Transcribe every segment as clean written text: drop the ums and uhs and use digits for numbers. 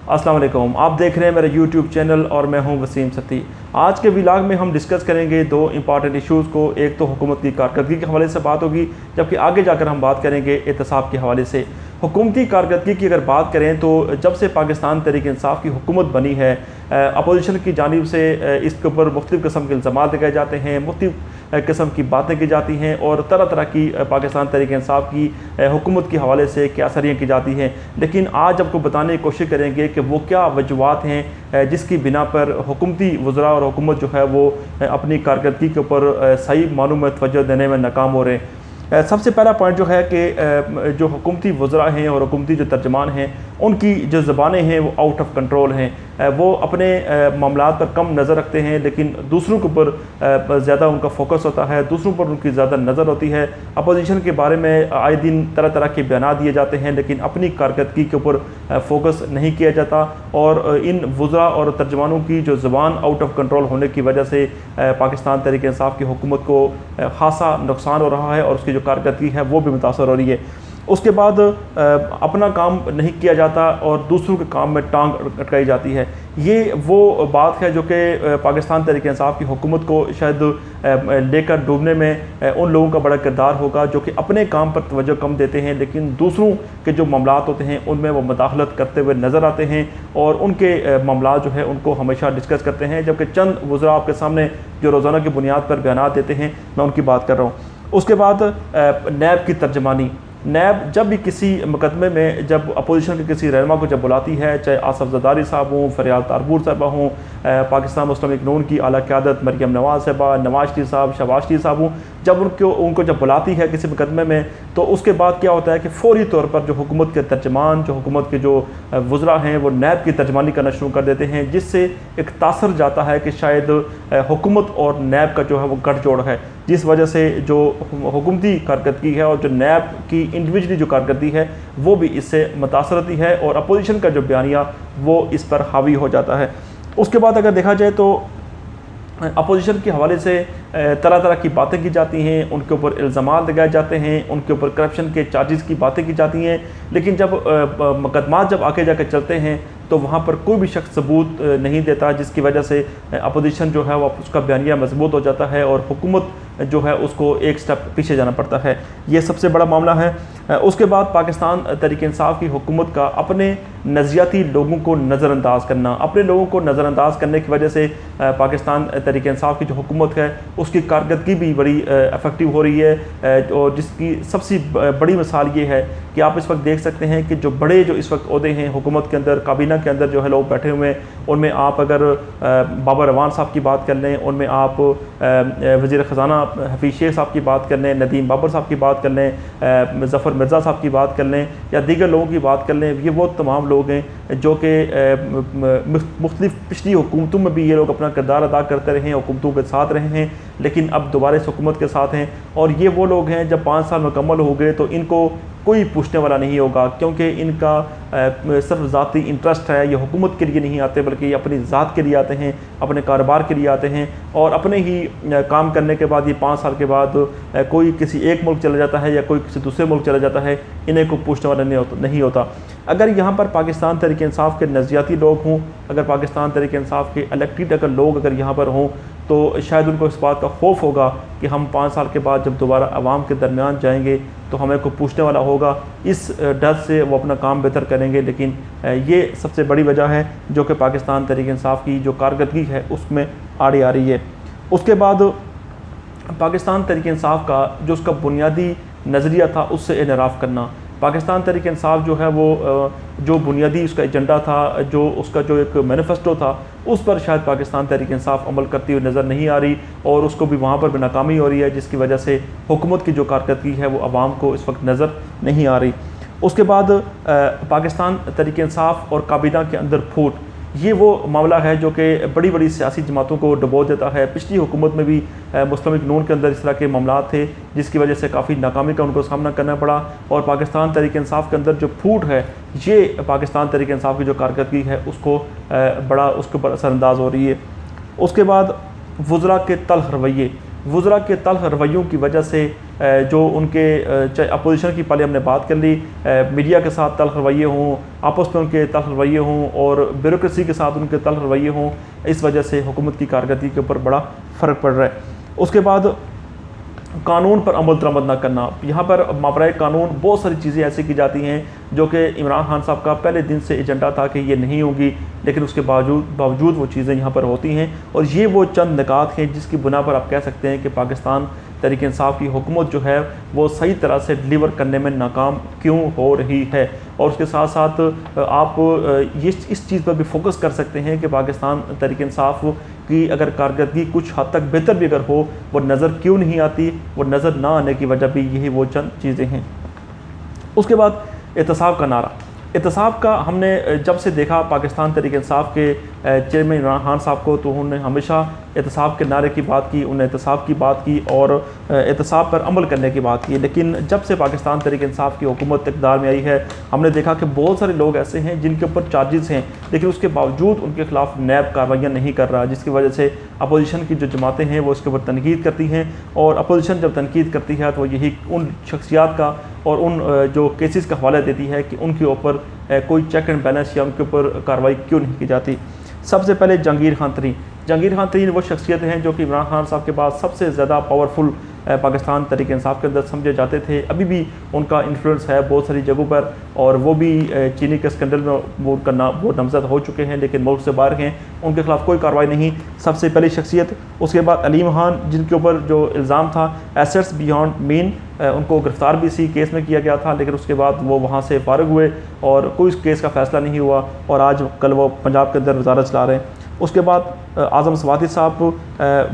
अस्सलाम वालेकुम, आप देख रहे हैं मेरा यूट्यूब चैनल और मैं हूं वसीम सती। आज के व्लॉग में हम डिस्कस करेंगे दो इंपॉर्टेंट इश्यूज़ को। एक तो हुकूमत की कारकर्दगी के हवाले से बात होगी, जबकि आगे जाकर हम बात करेंगे एहतसाब के हवाले से। हुकूमती कारकर्दगी की अगर बात करें तो जब से पाकिस्तान तहरीक इंसाफ की हुकूमत बनी है, अपोजिशन की जानिब से इसके ऊपर मुख्तलिफ़ किस्म के इल्ज़ाम लगाए जाते हैं, मुख्तलिफ़ किस्म की बातें की जाती हैं और तरह तरह की पाकिस्तान तहरीक इंसाफ की हुकूमत के हवाले से क्या असरियाँ की जाती हैं। लेकिन आज आपको बताने की कोशिश करेंगे कि वो क्या वजूहात हैं जिसकी बिना पर हुकूमती वज़रा और हुकूमत जो है वो अपनी कारकर्दगी के ऊपर सही मानों में तवज्जो देने में नाकाम हो रहे हैं। सबसे पहला पॉइंट जो है कि जो हुकूमती वज़रा हैं और हुकूमती जो तर्जमान हैं, उनकी जो ज़बानें हैं वो आउट ऑफ कंट्रोल हैं। वो अपने मामलात पर कम नज़र रखते हैं, लेकिन दूसरों के ऊपर ज़्यादा उनका फोकस होता है, दूसरों पर उनकी ज़्यादा नज़र होती है। अपोजिशन के बारे में आए दिन तरह तरह के बयान दिए जाते हैं, लेकिन अपनी कारकर्दगी के ऊपर फोकस नहीं किया जाता। और इन वज़रा और तर्जमानों की जो ज़बान आउट ऑफ कंट्रोल होने की वजह से पाकिस्तान तहरीक इंसाफ की हुकूमत को ख़ासा नुकसान हो रहा है और उसकी जो कारकर्दगी है वो भी मुतासर हो रही है। उसके बाद अपना काम नहीं किया जाता और दूसरों के काम में टांग अटकाई जाती है। ये वो बात है जो कि पाकिस्तान तहरीक इंसाफ की हुकूमत को शायद लेकर डूबने में उन लोगों का बड़ा किरदार होगा जो कि अपने काम पर तवज्जो कम देते हैं, लेकिन दूसरों के जो मामलात होते हैं उनमें वो मुदाखलत करते हुए नज़र आते हैं और उनके मामलात जो है उनको हमेशा डिस्कस करते हैं। जबकि चंद वज़रा आपके सामने जो रोज़ाना की बुनियाद पर बयान देते हैं, मैं उनकी बात कर रहा हूँ। उसके बाद नैब की तर्जमानी। नैब जब भी किसी मुकदमे में जब अपोजिशन के किसी रहनुमा को जब बुलाती है, चाहे आसफ ज़रदारी साहब हों, फरियाल तारबूर साहबा हों, पाकिस्तान मुस्लिम लीग नून की आला क़यादत मरियम नवाज़ साहबा, नवाज शरीफ साहब, शहबाज शरीफ साहब हों, जब उनको जब बुलाती है किसी मुकदमे में, तो उसके बाद क्या होता है कि फ़ौरी तौर पर जो हुकूमत के तर्जमान, जो हुकूमत के जो वज़रा हैं, वो नैब की तर्जमानी करना शुरू कर देते हैं, जिससे एक तासर जाता है कि शायद हुकूमत और नैब का जो है वो गठजोड़ है, जिस वजह से जो हुकूमती कारकर्दगी है और जो नैब की इंडिविजुअली जो कारकर्दगी है वो भी इससे मुतासर होती है और अपोजिशन का जो बयानिया वो इस पर हावी हो जाता है। उसके बाद अगर देखा जाए तो अपोजिशन के हवाले से तरह तरह की बातें की जाती हैं, उनके ऊपर इल्ज़ामात लगाए जाते हैं, उनके ऊपर करप्शन के चार्जेस की बातें की जाती हैं, लेकिन जब मुकदमा जब आगे जाकर चलते हैं तो वहाँ पर कोई भी शख्स सबूत नहीं देता, जिसकी वजह से अपोजिशन जो है वो उसका बयानिया मजबूत हो जाता है और हुकूमत जो है उसको एक स्टेप पीछे जाना पड़ता है। ये सबसे बड़ा मामला है। उसके बाद पाकिस्तान तहरीक इंसाफ की हुकूमत का अपने नज़रियाती लोगों को नज़रअंदाज करना, अपने लोगों को नज़रअंदाज करने की वजह से पाकिस्तान तहरीक इंसाफ की जो हुकूमत है उसकी कारकर्दगी भी बड़ी इफ़ेक्टिव हो रही है। और जिसकी सबसे बड़ी मिसाल ये है कि आप इस वक्त देख सकते हैं कि जो बड़े जो इस वक्त ओहदे हैं हुकूमत के अंदर, काबीना के अंदर जो है लोग बैठे हुए हैं, उनमें आप अगर बाबर रवान साहब की बात कर लें, उनमें आप वज़ीर ख़जाना हफीज़ शेख साहब की बात कर लें, नदीम बाबर साहब की बात कर लें, ज़फ़र मिर्ज़ा साहब की बात कर लें या दीगर लोगों की बात कर लें, ये वो तमाम लोग हैं जो कि मुख्तलिफ़ पिछली हुकूमतों में भी ये लोग अपना किरदार अदा करते रहे हैं, हुकूमतों के साथ रहे हैं, लेकिन अब दोबारा इस हुकूमत के साथ हैं। और ये वो लोग हैं जब 5 साल मुकम्मल हो गए तो इनको कोई पूछने वाला नहीं होगा, क्योंकि इनका सिर्फ ज़ाती इंटरेस्ट है। ये हुकूमत के लिए नहीं आते बल्कि ये अपनी ज़ात के लिए आते हैं, अपने कारोबार के लिए आते हैं और अपने ही काम करने के बाद ये 5 साल के बाद कोई किसी एक मुल्क चला जाता है या कोई किसी दूसरे मुल्क चला जाता है, इन्हें को पूछने वाला नहीं होता। अगर यहाँ पर पाकिस्तान तहरीक इंसाफ के नज़रियाती लोग हों, अगर पाकिस्तान तहरीक इंसाफ के इलेक्टेड अगर लोग अगर यहाँ पर हों, तो शायद उनको इस बात का खौफ होगा कि हम 5 साल के बाद जब दोबारा आवाम के दरमियान जाएंगे तो हमें को पूछने वाला होगा। इस डर से वो अपना काम बेहतर करेंगे। लेकिन ये सबसे बड़ी वजह है जो कि पाकिस्तान तहरीक इंसाफ की जो कारकर्दगी है उसमें आड़ी आ रही है। उसके बाद पाकिस्तान तहरीक इंसाफ का जो उसका बुनियादी नज़रिया था उससे इनराफ़ करना। पाकिस्तान तहरीक इंसाफ जो है वो जो बुनियादी उसका एजेंडा था, जो उसका जो एक मैनिफेस्टो था, उस पर शायद पाकिस्तान तहरीक इंसाफ अमल करती हुई नज़र नहीं आ रही और उसको भी वहाँ पर भी नाकामी हो रही है, जिसकी वजह से हुकूमत की जो कारकर्दगी है वो आवाम को इस वक्त नज़र नहीं आ रही। उसके बाद पाकिस्तान तहरीक इंसाफ और काबीना के अंदर फूट, ये वो मामला है जो कि बड़ी बड़ी सियासी जमातों को डुबो देता है। पिछली हुकूमत में भी मुस्लिम लीग नून के अंदर इस तरह के मामलात थे जिसकी वजह से काफ़ी नाकामी का उनको सामना करना पड़ा और पाकिस्तान तहरीक इंसाफ के अंदर जो फूट है ये पाकिस्तान तहरीक इंसाफ की जो कारकर्दगी है उसको बड़ा उसके ऊपर असरअंदाज हो रही है। उसके बाद वज़रा के तल्ख़ रवैये, वज़रा के तल्ख़ रवैयों की वजह से जो उनके अपोजिशन की पहले हमने बात कर ली, मीडिया के साथ तल्ख़ रवैये हों, आपस में उनके तल्ख़ रवैये हों और ब्यूरोक्रेसी के साथ उनके तल्ख़ रवैये हों, इस वजह से हुकूमत की कारकर्दगी के ऊपर बड़ा फ़र्क पड़ रहा है। उसके बाद कानून पर अमल दरामद ना करना, यहाँ पर मावराए कानून बहुत सारी चीज़ें ऐसी की जाती हैं जो कि इमरान खान साहब का पहले दिन से एजेंडा था कि ये नहीं होगी, लेकिन उसके बावजूद वो चीज़ें यहाँ पर होती हैं। और ये वो चंद निकात हैं जिसकी बुना पर आप कह सकते हैं कि पाकिस्तान तहरीक इंसाफ की हुकूमत जो है वो सही तरह से डिलीवर करने में नाकाम क्यों हो रही है। और उसके साथ साथ आप ये इस चीज़ पर भी फोकस कर सकते हैं कि पाकिस्तान तहरीक इंसाफ की अगर कारकर्दगी कुछ हद तक बेहतर भी अगर हो, वो नज़र क्यों नहीं आती, वो नज़र ना आने की वजह भी यही वो चंद चीज़ें हैं। उसके बाद एहतसाब का नारा, एहतसाब का हमने जब से देखा पाकिस्तान तहरीक इंसाफ के चेयरमैन इमरान खान साहब को, तो उन्होंने हमेशा एहतसाब के नारे की बात की, उन्होंने एहतसाब की बात की और एहतसाब पर अमल करने की बात की। लेकिन जब से पाकिस्तान तहरीक इंसाफ की हुकूमत इक़्तिदार में आई है, हमने देखा कि बहुत सारे लोग ऐसे हैं जिनके ऊपर चार्जेस हैं, लेकिन उसके बावजूद उनके खिलाफ नैब कार्रवाइयाँ नहीं कर रहा, जिसकी वजह से अपोजिशन की जो जमातें हैं वो इसके ऊपर तनकीद करती हैं। और अपोजिशन जब तनकीद करती है तो यही उन शख्सियात का और उन जो केसेस का हवाला देती है कि उनके ऊपर कोई चेक एंड बैलेंस या उनके ऊपर कार्रवाई क्यों नहीं की जाती। सबसे पहले जहांगीर खान तरीन वो शख्सियत हैं जो कि इमरान खान साहब के बाद सबसे ज़्यादा पावरफुल पाकिस्तान तहरीक इंसाफ के अंदर समझे जाते थे। अभी भी उनका इन्फ्लुएंस है बहुत सारी जगहों पर, और वो भी चीनी के स्कैंडल में वो उनका नाम वो नामजद हो चुके हैं, लेकिन मुल्क से बाहर हैं, उनके खिलाफ कोई कार्रवाई नहीं। सबसे पहली शख्सियत। उसके बाद अलीम खान, जिनके ऊपर जो इल्ज़ाम था एसेट्स बियॉन्ड मीन, उनको गिरफ़्तार भी इसी केस में किया गया था, लेकिन उसके बाद वो वहाँ से फारिग हुए और कोई केस का फ़ैसला नहीं हुआ, और आज कल वो पंजाब के अंदर वज़ारत चला रहे हैं। उसके बाद आज़म सवाती साहब,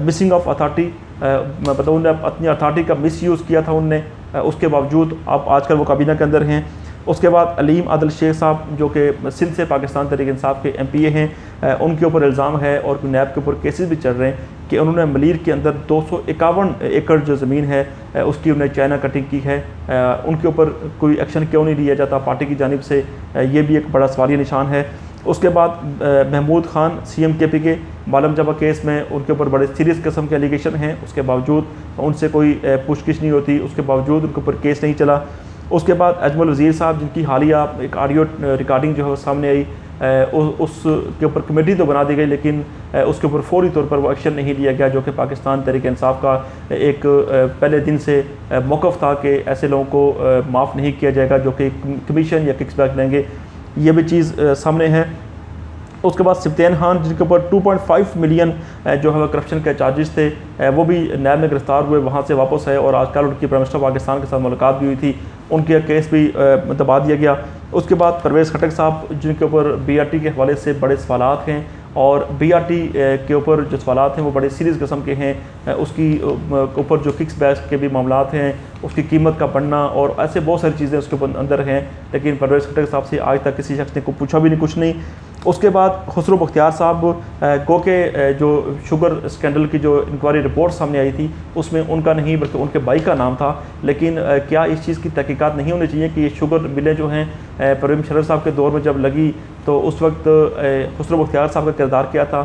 मिसिंग ऑफ अथॉरिटी, मतलब उन्होंने अपनी अथॉरिटी का मिसयूज़ किया था उनने, उसके बावजूद आप आजकल वो काबीना के अंदर हैं। उसके बाद अलीम आदिल शेख साहब जो कि सिंध से पाकिस्तान तहरीक इंसाफ के MPA हैं, उनके ऊपर इल्ज़ाम है और नैब के ऊपर केसेस भी चल रहे हैं कि उन्होंने मलीर के अंदर 251 एकड़ जो ज़मीन है उसकी उन्हें चाइना कटिंग की है। उनके ऊपर कोई एक्शन क्यों नहीं लिया जाता पार्टी की जानिब से, ये भी एक बड़ा सवालिया निशान है। उसके बाद महमूद खान CM KP के मालम जबा केस में उनके ऊपर बड़े सीरियस किस्म के एलिगेशन हैं, उसके बावजूद उनसे कोई पुछगिछ नहीं होती, उसके बावजूद उनके ऊपर केस नहीं चला। उसके बाद अजमल वज़ीर साहब, जिनकी हालिया एक ऑडियो रिकॉर्डिंग जो है वो सामने आई, उसके ऊपर कमेटी तो बना दी गई, लेकिन उसके ऊपर फौरी तौर पर वो एक्शन नहीं लिया गया, जो कि पाकिस्तान तहरीक इंसाफ का एक पहले दिन से मौक़िफ़ था कि ऐसे लोगों को माफ़ नहीं किया जाएगा जो कि कमीशन या किक्सबैक लेंगे। ये भी चीज़ सामने है। उसके बाद सिब्तैन खान, जिनके ऊपर 2.5 मिलियन जो है करप्शन के चार्जेस थे, वो भी नैब में गिरफ्तार हुए, वहाँ से वापस आए और आजकल उनकी प्राइम मिनिस्टर पाकिस्तान के साथ मुलाकात भी हुई थी, उनके केस भी दबा दिया गया। उसके बाद परवेज़ खटक साहब, जिनके ऊपर BRT के हवाले से बड़े सवालात हैं, और BRT के ऊपर जो सवालात हैं वो बड़े सीरियस किस्म के हैं, उसकी ऊपर जो किक्स बैक के भी मामलात हैं, उसकी कीमत का बढ़ना और ऐसे बहुत सारी चीज़ें उसके ऊपर अंदर हैं, लेकिन परवेज़ खटक साहब से आज तक किसी शख्स ने को पूछा भी नहीं, कुछ नहीं। उसके बाद खुसरो बख्तियार साहब, गो के जो शुगर स्कैंडल की जो इंक्वायरी रिपोर्ट सामने आई थी उसमें उनका नहीं बल्कि उनके भाई का नाम था, लेकिन क्या इस चीज़ की तहकीकात नहीं होनी चाहिए कि ये शुगर मिलें जो हैं परवेज़ मुशर्रफ साहब के दौर में जब लगी तो उस वक्त खुसरो बख्तियार साहब का किरदार क्या था,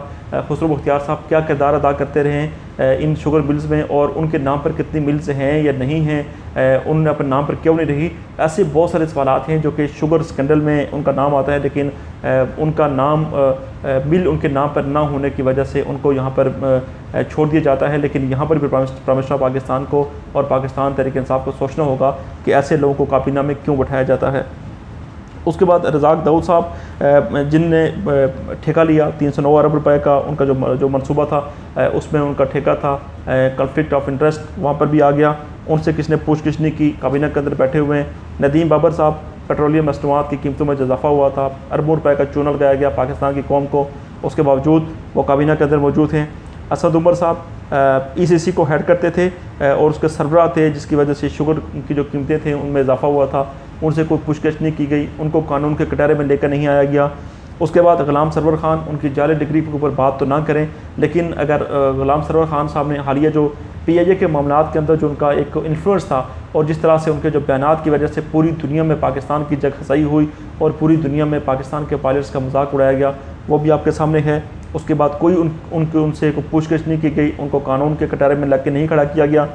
खुसरो बख्तियार साहब क्या किरदार अदा करते रहे हैं इन शुगर मिल्स में, और उनके नाम पर कितनी मिल्स हैं या नहीं हैं, उन्होंने अपने नाम पर क्यों नहीं रही। ऐसे बहुत सारे सवालात हैं जो कि शुगर स्कैंडल में उनका नाम आता है, लेकिन उनका नाम मिल उनके नाम पर ना होने की वजह से उनको यहाँ पर छोड़ दिया जाता है। लेकिन यहाँ पर भी प्राइम मिनिस्टर पाकिस्तान को और पाकिस्तान तहरीक इंसाफ को सोचना होगा कि ऐसे लोगों को काबीना में क्यों बैठाया जाता है। उसके बाद रज़ाक दाऊद साहब, जिनने ठेका लिया 309 अरब रुपए का, उनका जो मनसूबा था उसमें उनका ठेका था, कॉन्फ्लिक्ट ऑफ इंटरेस्ट वहाँ पर भी आ गया, उनसे किसने पूछगिछ नहीं की, काबीना के अंदर बैठे हुए हैं। नदीम बाबर साहब, पेट्रोलियम मसनूआत की कीमतों में इजाफा हुआ था, अरबों रुपए का चूना लगाया गया पाकिस्तान की कौम को, उसके बावजूद वो काबीना के अंदर मौजूद हैं। असद उमर साहब ECC को हेड करते थे और उसके सरबराह थे, जिसकी वजह से शुगर की जो कीमतें थी उनमें इजाफा हुआ था, उनसे कोई पूछगिछ नहीं की गई, उनको कानून के कटहरे में लेकर नहीं आया गया। उसके बाद ग़ुलाम सरवर ख़ान, उनकी जाली डिग्री के ऊपर बात तो ना करें, लेकिन अगर ग़ुलाम सरवर ख़ान साहब ने हालिया जो PIA के मामलात के अंदर जो उनका एक इन्फ्लुएंस था और जिस तरह से उनके जो बयानात की वजह से पूरी दुनिया में पाकिस्तान की जगहसाई हुई और पूरी दुनिया में पाकिस्तान के पायलट्स का मजाक उड़ाया गया, वो भी आपके सामने है। उसके बाद कोई उनसे कोई पूछगिछ नहीं की गई, उनको कानून के कटहरे में लग के नहीं खड़ा किया गया।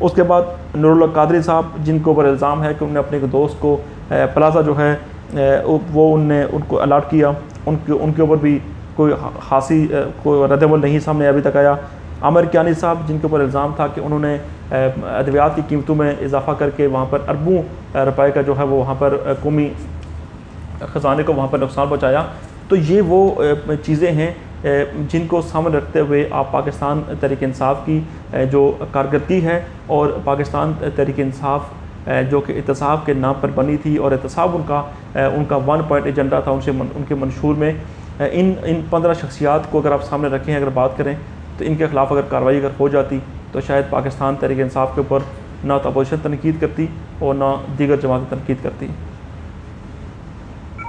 उसके बाद नूरुल्लाह कादरी साहब, जिनके ऊपर इल्ज़ाम है कि उन्होंने अपने एक दोस्त को प्लाजा जो है वो उनने उनको अलाट किया, उनके ऊपर भी कोई खासी कोई रद्दअमल नहीं सामने अभी तक आया। आमिर कियानी साहब, जिनके ऊपर इल्ज़ाम था कि उन्होंने अद्वियात की कीमतों में इजाफा करके वहाँ पर अरबों रुपए का जो है वो वहाँ पर कौमी ख़जाने को वहाँ पर नुकसान पहुँचाया। तो ये वो चीज़ें हैं जिनको सामने रखते हुए आप पाकिस्तान तहरीक इंसाफ की जो कारकर्दगी है, और पाकिस्तान तहरीक इंसाफ जो कि एहतसाब के नाम पर बनी थी, और एहतसाब उनका 1 पॉइंट एजेंडा था उनके मंशूर में, इन 15 शख्सियात को अगर आप सामने रखें, अगर बात करें तो इनके ख़िलाफ़ अगर कार्रवाई अगर हो जाती तो शायद पाकिस्तान तहरीक इंसाफ के ऊपर ना तो अपोजिशन तनकीद करती और ना दीगर जमातें तनकीद करती।